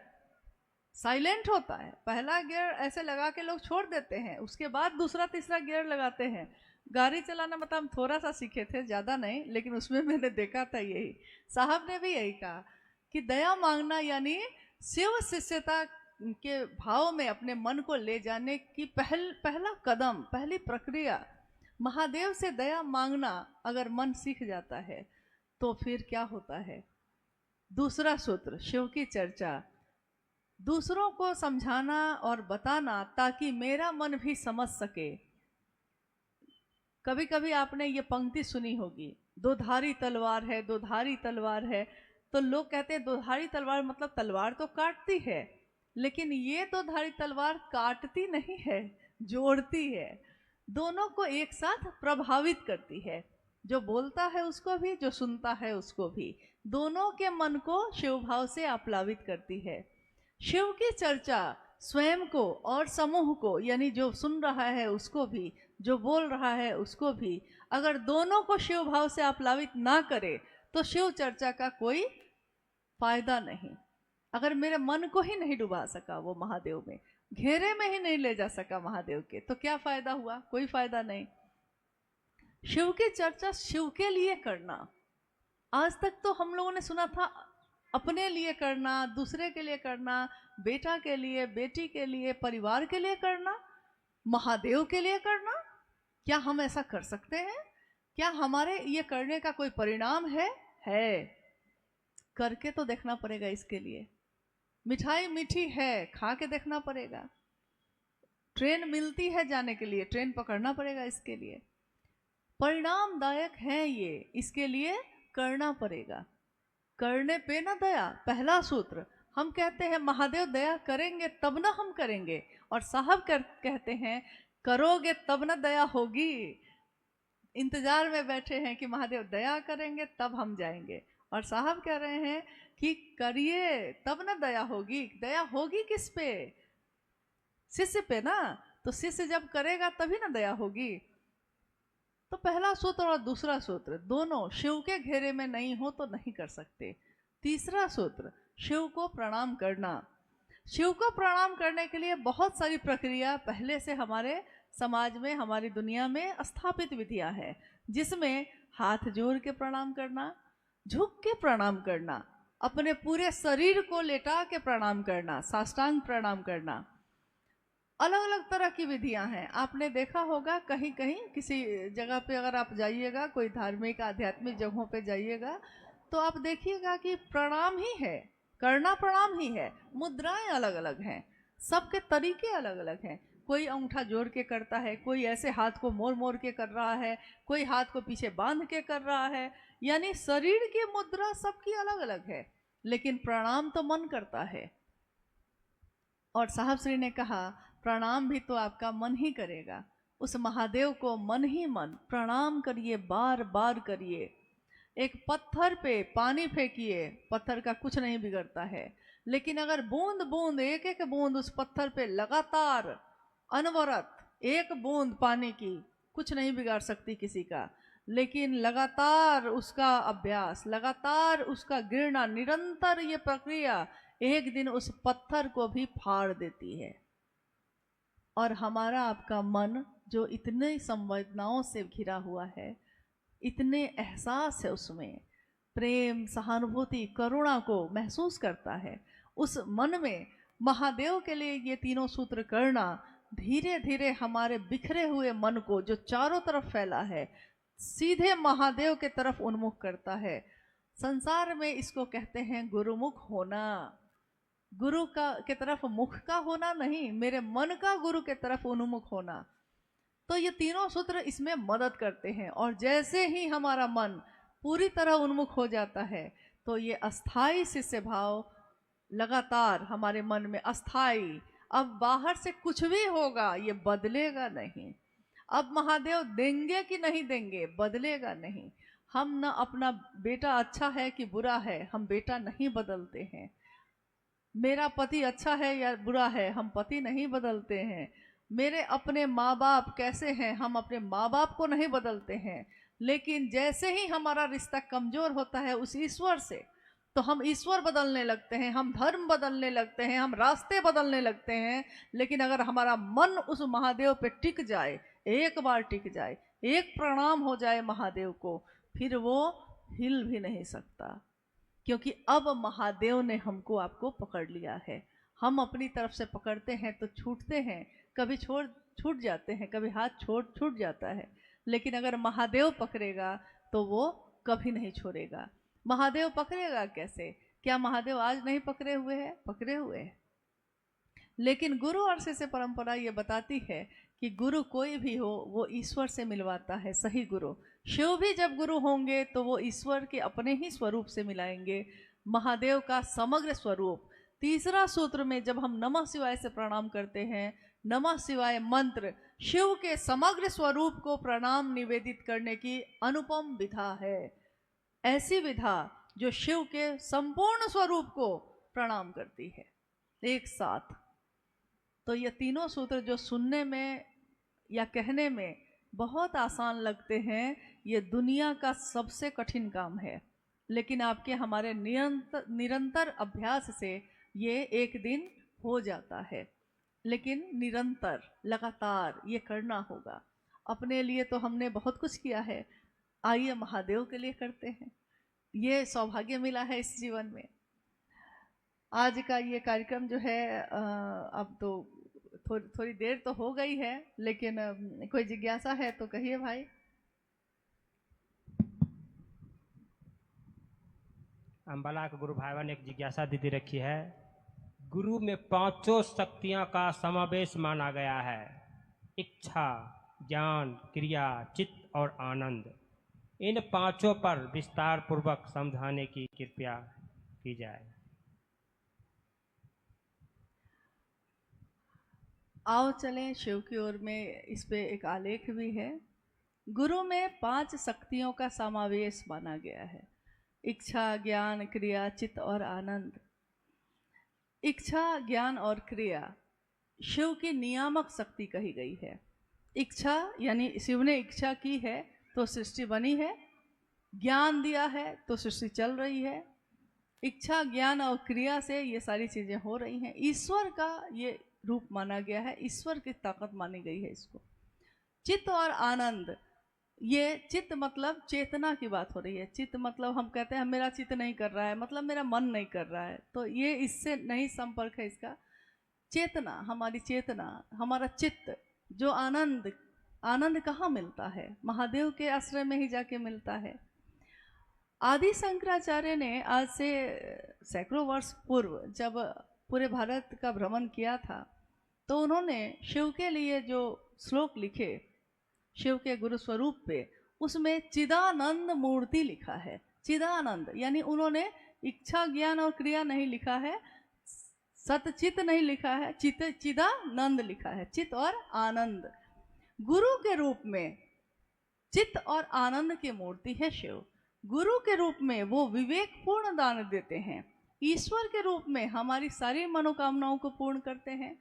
साइलेंट होता है, पहला गियर ऐसे लगा के लोग छोड़ देते हैं, उसके बाद दूसरा तीसरा गियर लगाते हैं। गाड़ी चलाना मतलब हम थोड़ा सा सीखे थे, ज़्यादा नहीं, लेकिन उसमें मैंने देखा था यही, साहब ने भी यही कहा कि दया मांगना यानी शिव शिष्यता के भाव में अपने मन को ले जाने की पहला कदम, पहली प्रक्रिया महादेव से दया मांगना। अगर मन सीख जाता है तो फिर क्या होता है? दूसरा सूत्र शिव की चर्चा, दूसरों को समझाना और बताना ताकि मेरा मन भी समझ सके। कभी कभी आपने ये पंक्ति सुनी होगी, दो धारी तलवार है, दो धारी तलवार है। तो लोग कहते हैं दो धारी तलवार मतलब तलवार तो काटती है, लेकिन ये दो धारी तलवार काटती नहीं है, जोड़ती है, दोनों को एक साथ प्रभावित करती है। जो बोलता है उसको भी, जो सुनता है उसको भी, दोनों के मन को शिव भाव से आप्लावित करती है। शिव की चर्चा स्वयं को और समूह को, यानी जो सुन रहा है उसको भी, जो बोल रहा है उसको भी, अगर दोनों को शिव भाव से आप्लावित ना करे तो शिव चर्चा का कोई फायदा नहीं। अगर मेरे मन को ही नहीं डुबा सका वो महादेव में, घेरे में ही नहीं ले जा सका महादेव के, तो क्या फायदा हुआ? कोई फायदा नहीं। शिव की चर्चा शिव के लिए करना, आज तक तो हम लोगों ने सुना था अपने लिए करना, दूसरे के लिए करना, बेटा के लिए, बेटी के लिए, परिवार के लिए करना, महादेव के लिए करना। क्या हम ऐसा कर सकते हैं? क्या हमारे ये करने का कोई परिणाम है? है, करके तो देखना पड़ेगा इसके लिए। मिठाई मीठी है, खा के देखना पड़ेगा। ट्रेन मिलती है जाने के लिए, ट्रेन पकड़ना पड़ेगा इसके लिए। परिणामदायक है ये, इसके लिए करना पड़ेगा। करने पे ना दया, पहला सूत्र। हम कहते हैं महादेव दया करेंगे तब ना हम करेंगे, और साहब कहते हैं करोगे तब ना दया होगी। इंतजार में बैठे हैं कि महादेव दया करेंगे तब हम जाएंगे, और साहब कह रहे हैं कि करिए तब ना दया होगी। दया होगी किस पे? शिष्य पे ना। तो शिष्य जब करेगा तभी ना दया होगी। तो पहला सूत्र और दूसरा सूत्र दोनों शिव के घेरे में नहीं हो तो नहीं कर सकते। तीसरा सूत्र, शिव को प्रणाम करना। शिव को प्रणाम करने के लिए बहुत सारी प्रक्रिया पहले से हमारे समाज में, हमारी दुनिया में स्थापित विधियां हैं, जिसमें हाथ जोड़ के प्रणाम करना, झुक के प्रणाम करना, अपने पूरे शरीर को लेटा के प्रणाम करना, साष्टांग प्रणाम करना। अलग अलग तरह की विधियां हैं। आपने देखा होगा कहीं कहीं किसी जगह पे अगर आप जाइएगा, कोई धार्मिक आध्यात्मिक जगहों पे जाइएगा, तो आप देखिएगा कि प्रणाम ही है, करना प्रणाम ही है। मुद्राएं अलग अलग हैं, सबके तरीके अलग अलग हैं। कोई अंगूठा जोड़ के करता है, कोई ऐसे हाथ को मोड़ मोड़ के कर रहा है, कोई हाथ को पीछे बांध के कर रहा है। यानी शरीर की मुद्रा सबकी अलग अलग है, लेकिन प्रणाम तो मन करता है। और साहब श्री ने कहा प्रणाम भी तो आपका मन ही करेगा। उस महादेव को मन ही मन प्रणाम करिए, बार बार करिए। एक पत्थर पे पानी फेंकिए, पत्थर का कुछ नहीं बिगड़ता है, लेकिन अगर बूंद बूंद, एक एक बूंद उस पत्थर पे लगातार अनवरत, एक बूंद पानी की कुछ नहीं बिगाड़ सकती किसी का, लेकिन लगातार उसका अभ्यास, लगातार उसका गिरना, निरंतर ये प्रक्रिया एक दिन उस पत्थर को भी फाड़ देती है। और हमारा आपका मन जो इतने संवेदनाओं से घिरा हुआ है, इतने एहसास है उसमें, प्रेम, सहानुभूति, करुणा को महसूस करता है, उस मन में महादेव के लिए ये तीनों सूत्र करना धीरे धीरे हमारे बिखरे हुए मन को, जो चारों तरफ फैला है, सीधे महादेव के तरफ उन्मुख करता है। संसार में इसको कहते हैं गुरुमुख होना। गुरु का के तरफ मुख का होना नहीं, मेरे मन का गुरु के तरफ उन्मुख होना। तो ये तीनों सूत्र इसमें मदद करते हैं। और जैसे ही हमारा मन पूरी तरह उन्मुख हो जाता है, तो ये अस्थाई शिष्य भाव लगातार हमारे मन में अस्थाई। अब बाहर से कुछ भी होगा ये बदलेगा नहीं। अब महादेव देंगे कि नहीं देंगे, बदलेगा नहीं। हम न अपना बेटा अच्छा है कि बुरा है, हम बेटा नहीं बदलते हैं। मेरा पति अच्छा है या बुरा है, हम पति नहीं बदलते हैं। मेरे अपने माँ बाप कैसे हैं, हम अपने माँ बाप को नहीं बदलते हैं। लेकिन जैसे ही हमारा रिश्ता कमजोर होता है उस ईश्वर से, तो हम ईश्वर बदलने लगते हैं, हम धर्म बदलने लगते हैं, हम रास्ते बदलने लगते हैं। लेकिन अगर हमारा मन उस महादेव पे टिक जाए, एक बार टिक जाए, एक प्रणाम हो जाए महादेव को, फिर वो हिल भी नहीं सकता। क्योंकि अब महादेव ने हमको आपको पकड़ लिया है। हम अपनी तरफ से पकड़ते हैं तो छूटते हैं, कभी छूट जाते हैं, कभी हाथ छूट जाता है। लेकिन अगर महादेव पकड़ेगा तो वो कभी नहीं छोड़ेगा। महादेव पकड़ेगा कैसे? क्या महादेव आज नहीं पकड़े हुए हैं? पकड़े हुए हैं। लेकिन गुरु और शिष्य परंपरा ये बताती है कि गुरु कोई भी हो वो ईश्वर से मिलवाता है, सही गुरु। शिव भी जब गुरु होंगे तो वो ईश्वर के अपने ही स्वरूप से मिलाएंगे, महादेव का समग्र स्वरूप। तीसरा सूत्र में जब हम नमः शिवाय से प्रणाम करते हैं, नमः शिवाय मंत्र शिव के समग्र स्वरूप को प्रणाम निवेदित करने की अनुपम विधा है। ऐसी विधा जो शिव के संपूर्ण स्वरूप को प्रणाम करती है एक साथ। तो ये तीनों सूत्र जो सुनने में या कहने में बहुत आसान लगते हैं, ये दुनिया का सबसे कठिन काम है। लेकिन आपके हमारे निरंतर अभ्यास से ये एक दिन हो जाता है। लेकिन निरंतर लगातार ये करना होगा। अपने लिए तो हमने बहुत कुछ किया है, आइए महादेव के लिए करते हैं। ये सौभाग्य मिला है इस जीवन में। आज का ये कार्यक्रम जो है अब तो थोड़ी देर तो हो गई है, लेकिन कोई जिज्ञासा है तो कहिए भाई। अम्बाला के गुरु भाईवा ने एक जिज्ञासा दीदी रखी है। गुरु में पांचों शक्तियां का समावेश माना गया है, इच्छा, ज्ञान, क्रिया, चित्त और आनंद। इन पांचों पर विस्तार पूर्वक समझाने की कृपया की जाए। आओ चलें शिव की ओर में। इस पे एक आलेख भी है। गुरु में 5 शक्तियों का समावेश माना गया है, इच्छा, ज्ञान, क्रिया, चित्त और आनंद। इच्छा, ज्ञान और क्रिया शिव की नियामक शक्ति कही गई है। इच्छा यानी शिव ने इच्छा की है तो सृष्टि बनी है, ज्ञान दिया है तो सृष्टि चल रही है। इच्छा, ज्ञान और क्रिया से ये सारी चीजें हो रही हैं। ईश्वर का ये रूप माना गया है, ईश्वर की ताकत मानी गई है इसको। चित्त और आनंद, ये चित्त मतलब चेतना की बात हो रही है। चित्त मतलब हम कहते हैं मेरा चित्त नहीं कर रहा है, मतलब मेरा मन नहीं कर रहा है, तो ये इससे नहीं संपर्क है इसका। चेतना, हमारी चेतना, हमारा चित्त, जो आनंद, आनंद कहाँ मिलता है? महादेव के आश्रय में ही जाके मिलता है। आदि शंकराचार्य ने आज से सैकड़ों वर्ष पूर्व जब पूरे भारत का भ्रमण किया था, तो उन्होंने शिव के लिए जो श्लोक लिखे शिव के गुरु स्वरूप पे, उसमें चिदानंद मूर्ति लिखा है। चिदानंद यानी उन्होंने इच्छा, ज्ञान और क्रिया नहीं लिखा है, सतचित नहीं लिखा है, चिदानंद लिखा है, चित्त और आनंद। गुरु के रूप में चित्त और आनंद की मूर्ति है शिव। गुरु के रूप में वो विवेकपूर्ण दान देते हैं। ईश्वर के रूप में हमारी सारी मनोकामनाओं को पूर्ण करते हैं,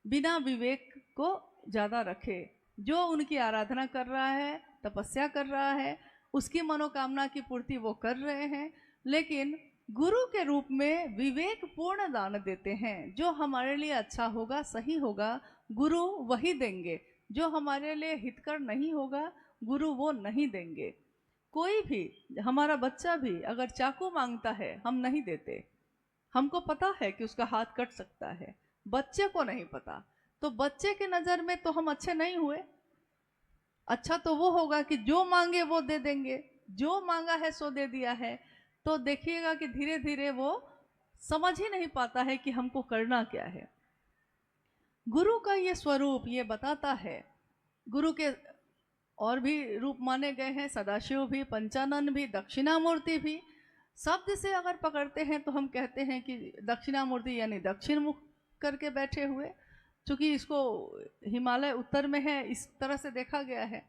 बिना विवेक को ज़्यादा रखे। जो उनकी आराधना कर रहा है, तपस्या कर रहा है, उसकी मनोकामना की पूर्ति वो कर रहे हैं, लेकिन गुरु के रूप में विवेकपूर्ण दान देते हैं। जो हमारे लिए अच्छा होगा, सही होगा, गुरु वही देंगे। जो हमारे लिए हितकर नहीं होगा, गुरु वो नहीं देंगे। कोई भी, हमारा बच्चा भी अगर चाकू मांगता है, हम नहीं देते। हमको पता है कि उसका हाथ कट सकता है, बच्चे को नहीं पता। तो बच्चे के नज़र में तो हम अच्छे नहीं हुए। अच्छा तो वो होगा कि जो मांगे वो दे देंगे, जो मांगा है सो दे दिया है। तो देखिएगा कि धीरे धीरे वो समझ ही नहीं पाता है कि हमको करना क्या है। गुरु का ये स्वरूप ये बताता है। गुरु के और भी रूप माने गए हैं, सदाशिव भी, पंचानन भी, दक्षिणामूर्ति भी। शब्द से अगर पकड़ते हैं तो हम कहते हैं कि दक्षिणामूर्ति यानी दक्षिण मुख करके बैठे हुए, चूँकि इसको हिमालय उत्तर में है, इस तरह से देखा गया है।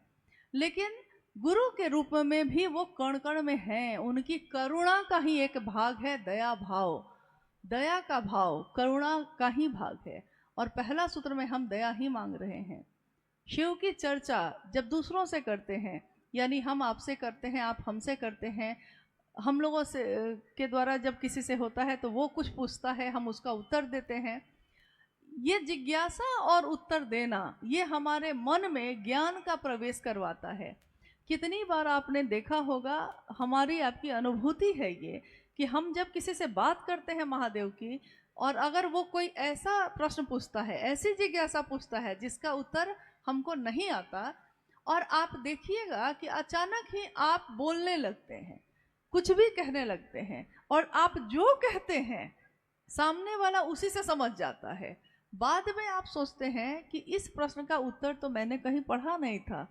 लेकिन गुरु के रूप में भी वो कण कण में हैं। उनकी करुणा का ही एक भाग है दया भाव। दया का भाव करुणा का ही भाग है, और पहला सूत्र में हम दया ही मांग रहे हैं। शिव की चर्चा जब दूसरों से करते हैं, यानी हम आपसे करते हैं, आप हमसे करते हैं, हम लोगों से के द्वारा जब किसी से होता है तो वो कुछ पूछता है, हम उसका उत्तर देते हैं। ये जिज्ञासा और उत्तर देना, ये हमारे मन में ज्ञान का प्रवेश करवाता है। कितनी बार आपने देखा होगा, हमारी आपकी अनुभूति है ये, कि हम जब किसी से बात करते हैं महादेव की, और अगर वो कोई ऐसा प्रश्न पूछता है, ऐसी जिज्ञासा पूछता है जिसका उत्तर हमको नहीं आता, और आप देखिएगा कि अचानक ही आप बोलने लगते हैं, कुछ भी कहने लगते हैं, और आप जो कहते हैं सामने वाला उसी से समझ जाता है। बाद में आप सोचते हैं कि इस प्रश्न का उत्तर तो मैंने कहीं पढ़ा नहीं था,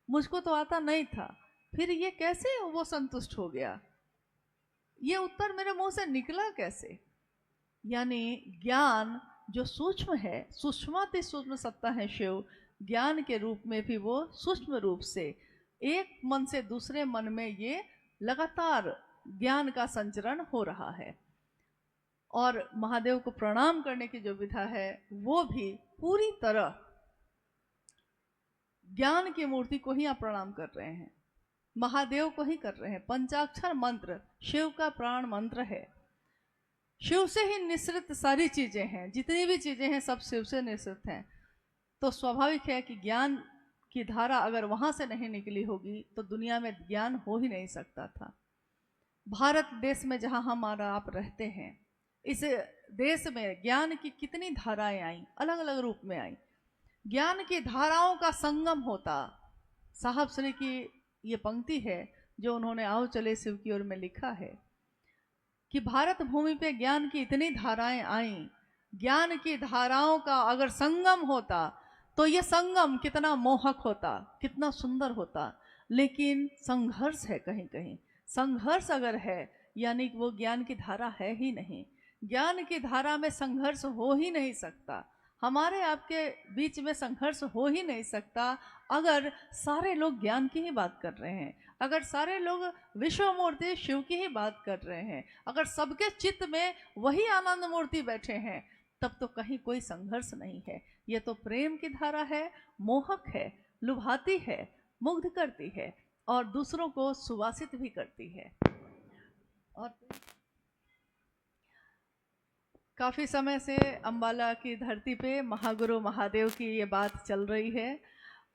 मुझको तो आता नहीं था, फिर ये कैसे वो संतुष्ट हो गया, ये उत्तर मेरे मुंह से निकला कैसे। यानी ज्ञान जो सूक्ष्म है, सूक्ष्माति सूक्ष्म सत्ता है शिव, ज्ञान के रूप में भी वो सूक्ष्म रूप से एक मन से दूसरे मन में ये लगातार ज्ञान का संचरण हो रहा है। और महादेव को प्रणाम करने की जो विधा है वो भी पूरी तरह ज्ञान की मूर्ति को ही आप प्रणाम कर रहे हैं, महादेव को ही कर रहे हैं। पंचाक्षर मंत्र शिव का प्राण मंत्र है। शिव से ही निश्रित सारी चीजें हैं, जितनी भी चीजें हैं सब शिव से निश्रित हैं। तो स्वाभाविक है कि ज्ञान की धारा अगर वहां से नहीं निकली होगी तो दुनिया में ज्ञान हो ही नहीं सकता था। भारत देश में जहां हमारा आप रहते हैं, इस देश में ज्ञान की कितनी धाराएं आई, अलग अलग रूप में आई। ज्ञान की धाराओं का संगम होता। साहब श्री की ये पंक्ति है जो उन्होंने आओ चले शिव की ओर में लिखा है। कि भारत भूमि पे ज्ञान की इतनी धाराएं आईं, ज्ञान की धाराओं का अगर संगम होता तो ये संगम कितना मोहक होता, कितना सुंदर होता। लेकिन संघर्ष है, कहीं कहीं संघर्ष अगर है यानी कि वो ज्ञान की धारा है ही नहीं। ज्ञान की धारा में संघर्ष हो ही नहीं सकता, हमारे आपके बीच में संघर्ष हो ही नहीं सकता अगर सारे लोग ज्ञान की ही बात कर रहे हैं, अगर सारे लोग विश्व मूर्ति शिव की ही बात कर रहे हैं, अगर सबके चित्त में वही आनंद मूर्ति बैठे हैं, तब तो कहीं कोई संघर्ष नहीं है। ये तो प्रेम की धारा है, मोहक है, लुभाती है, मुग्ध करती है और दूसरों को सुवासित भी करती है। और काफ़ी समय से अम्बाला की धरती पे महागुरु महादेव की ये बात चल रही है।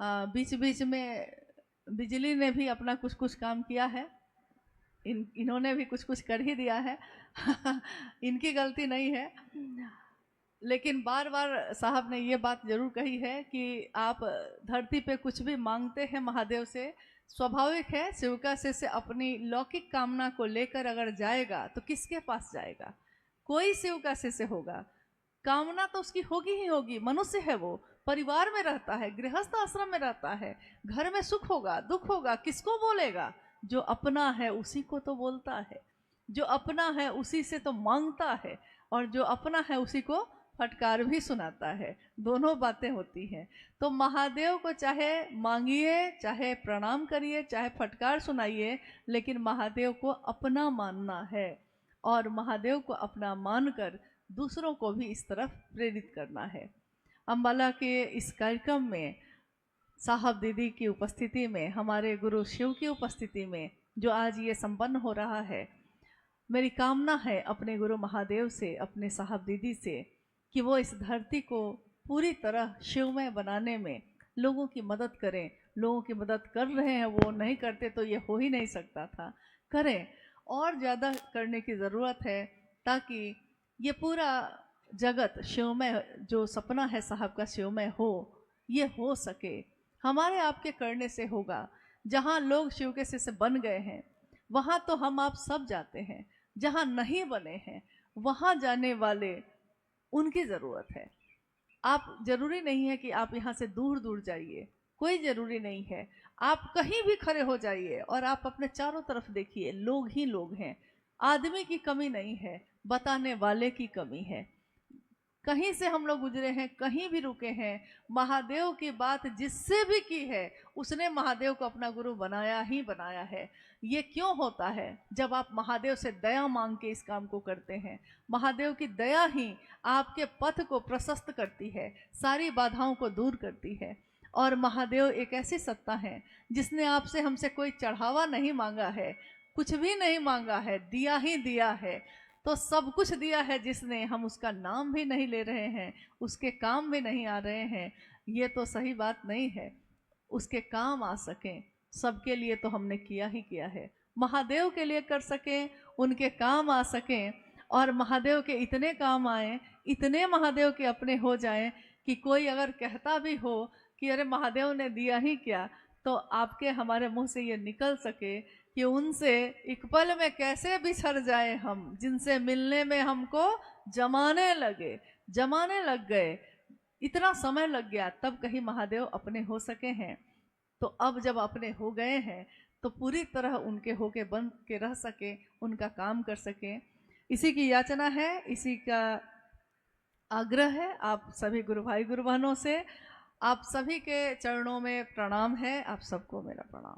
बीच बीच में बिजली ने भी अपना कुछ कुछ काम किया है, इन्होंने भी कुछ कुछ कर ही दिया है इनकी गलती नहीं है। लेकिन बार बार साहब ने ये बात जरूर कही है कि आप धरती पे कुछ भी मांगते हैं महादेव से, स्वाभाविक है शिवका से अपनी लौकिक कामना को लेकर अगर जाएगा तो किसके पास जाएगा? कोई शिवका से होगा, कामना तो उसकी होगी ही होगी। मनुष्य है, वो परिवार में रहता है, गृहस्थ आश्रम में रहता है, घर में सुख होगा दुख होगा, किसको बोलेगा? जो अपना है उसी को तो बोलता है, जो अपना है उसी से तो मांगता है, और जो अपना है उसी को फटकार भी सुनाता है। दोनों बातें होती हैं। तो महादेव को चाहे मांगिए, चाहे प्रणाम करिए, चाहे फटकार सुनाइए, लेकिन महादेव को अपना मानना है और महादेव को अपना मानकर दूसरों को भी इस तरफ प्रेरित करना है। अम्बाला के इस कार्यक्रम में साहब दीदी की उपस्थिति में, हमारे गुरु शिव की उपस्थिति में जो आज ये संपन्न हो रहा है, मेरी कामना है अपने गुरु महादेव से, अपने साहब दीदी से, कि वो इस धरती को पूरी तरह शिवमय बनाने में लोगों की मदद करें। लोगों की मदद कर रहे हैं, वो नहीं करते तो ये हो ही नहीं सकता था। करें, और ज़्यादा करने की ज़रूरत है ताकि ये पूरा जगत शिवमय, जो सपना है साहब का शिवमय हो, ये हो सके। हमारे आपके करने से होगा। जहाँ लोग शिव के से बन गए हैं वहाँ तो हम आप सब जाते हैं, जहाँ नहीं बने हैं वहाँ जाने वाले उनकी ज़रूरत है। आप जरूरी नहीं है कि आप यहाँ से दूर दूर जाइए, कोई ज़रूरी नहीं है। आप कहीं भी खड़े हो जाइए और आप अपने चारों तरफ देखिए, लोग ही लोग हैं। आदमी की कमी नहीं है, बताने वाले की कमी है। कहीं से हम लोग गुजरे हैं, कहीं भी रुके हैं, महादेव की बात जिससे भी की है उसने महादेव को अपना गुरु बनाया ही बनाया है। ये क्यों होता है? जब आप महादेव से दया मांग के इस काम को करते हैं। महादेव की दया ही आपके पथ को प्रशस्त करती है, सारी बाधाओं को दूर करती है। और महादेव एक ऐसी सत्ता है जिसने आपसे हमसे कोई चढ़ावा नहीं मांगा है, कुछ भी नहीं मांगा है, दिया ही दिया है। तो सब कुछ दिया है जिसने, हम उसका नाम भी नहीं ले रहे हैं, उसके काम भी नहीं आ रहे हैं, ये तो सही बात नहीं है। उसके काम आ सकें, सबके लिए तो हमने किया ही किया है। महादेव के लिए कर सकें, उनके काम आ सकें, और महादेव के इतने काम आए, इतने महादेव के अपने हो जाएं कि कोई अगर कहता भी हो कि अरे महादेव ने दिया ही क्या, तो आपके हमारे मुंह से ये निकल सके कि उनसे एक पल में कैसे बिछड़ जाए हम, जिनसे मिलने में हमको जमाने लग गए, इतना समय लग गया, तब कहीं महादेव अपने हो सके हैं। तो अब जब अपने हो गए हैं तो पूरी तरह उनके होके बन के रह सके, उनका काम कर सके, इसी की याचना है, इसी का आग्रह है आप सभी गुरु भाई गुरु बहनों से। आप सभी के चरणों में प्रणाम है, आप सबको मेरा प्रणाम।